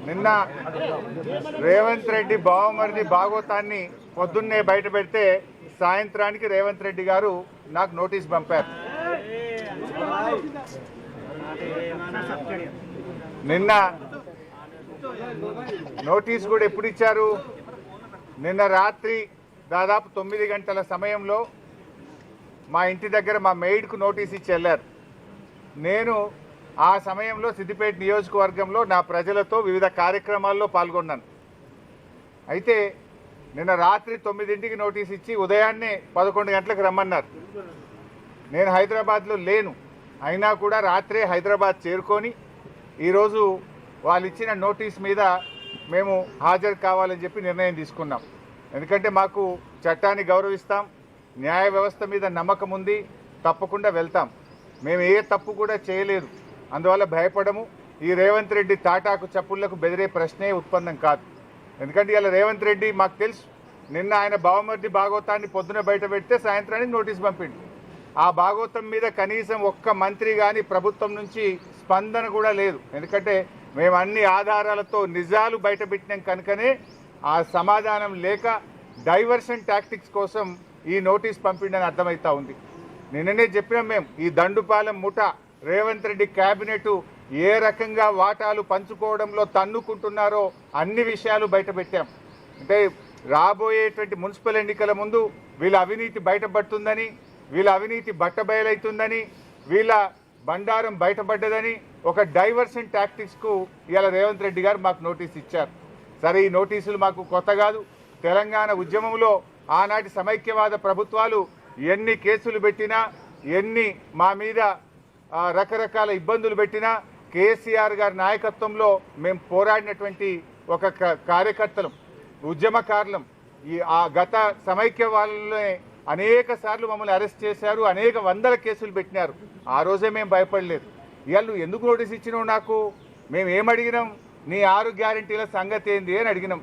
నిన్న రేవంత్ రెడ్డి బావమరిది భాగవతాన్ని పొద్దున్నే బయట పెడితే సాయంత్రానికి రేవంత్ రెడ్డి గారు నాకు నోటీస్ పంపారు. నిన్న నోటీస్ కూడా ఎప్పుడు ఇచ్చారు? నిన్న రాత్రి దాదాపు 9 గంటల సమయంలో మా ఇంటి దగ్గర మా మెయిడ్కు నోటీస్ ఇచ్చి వెళ్ళారు. నేను ఆ సమయంలో సిద్దిపేట నియోజకవర్గంలో నా ప్రజలతో వివిధ కార్యక్రమాల్లో పాల్గొన్నాను. అయితే నిన్న రాత్రి 9ంటికి నోటీస్ ఇచ్చి ఉదయాన్నే 11 గంటలకు రమ్మన్నారు. నేను హైదరాబాద్లో లేను, అయినా కూడా రాత్రే హైదరాబాద్ చేరుకొని ఈరోజు వాళ్ళు ఇచ్చిన నోటీస్ మీద మేము హాజరు కావాలని చెప్పి నిర్ణయం తీసుకున్నాం. ఎందుకంటే మాకు చట్టాన్ని గౌరవిస్తాం, న్యాయ వ్యవస్థ మీద నమ్మకం ఉంది, తప్పకుండా వెళ్తాం. మేము ఏ తప్పు కూడా చేయలేదు, అందువల్ల భయపడము. ఈ రేవంత్ రెడ్డి తాటాకు చప్పుళ్లకు బెదిరే ప్రశ్నే ఉత్పన్నం కాదు. ఎందుకంటే ఇలా రేవంత్ రెడ్డి మాకు తెలుసు, నిన్న ఆయన బావమరిది భాగవతాన్ని పొద్దున బయట పెడితే సాయంత్రానికి నోటీస్ పంపిండు. ఆ భాగవతం మీద కనీసం ఒక్క మంత్రి కానీ ప్రభుత్వం నుంచి స్పందన కూడా లేదు. ఎందుకంటే మేము అన్ని ఆధారాలతో నిజాలు బయట పెట్టినాం కనుకనే ఆ సమాధానం లేక డైవర్షన్ టాక్టిక్స్ కోసం ఈ నోటీస్ పంపిండని అర్థమవుతా ఉంది. నిన్ననే చెప్పినాం మేము, ఈ దండుపాలెం ముఠ రేవంత్ రెడ్డి క్యాబినెట్ ఏ రకంగా వాటాలు పంచుకోవడంలో తన్నుకుంటున్నారో అన్ని విషయాలు బయట పెట్టాం. అంటే రాబోయేటువంటి మున్సిపల్ ఎన్నికల ముందు వీళ్ళ అవినీతి బయటపడుతుందని, వీళ్ళ అవినీతి బట్టబయలవుతుందని, వీళ్ళ బండారం బయటపడ్డదని ఒక డైవర్షన్ టాక్టిక్స్కు ఇవాళ రేవంత్ రెడ్డి గారు మాకు నోటీస్ ఇచ్చారు. సరే, ఈ నోటీసులు మాకు కొత్త కాదు. తెలంగాణ ఉద్యమంలో ఆనాటి సమైక్యవాద ప్రభుత్వాలు ఎన్ని కేసులు పెట్టినా, ఎన్ని మా మీద రకరకాల ఇబ్బందులు పెట్టినా కేసీఆర్ గారి నాయకత్వంలో మేము పోరాడినటువంటి ఒక కార్యకర్తలం, ఉద్యమకారులం. ఆ గత సమైక్యవాదులనే అనేక సార్లు మమ్మల్ని అరెస్ట్ చేశారు, అనేక వందల కేసులు పెట్టినారు. ఆ రోజే మేము భయపడలేదు. ఇవాళ నువ్వు ఎందుకు నోటీస్ ఇచ్చినావు నాకు? మేము ఏమడిగినాం? నీ 6 గ్యారెంటీల సంగతి ఏంది అని అడిగినాం.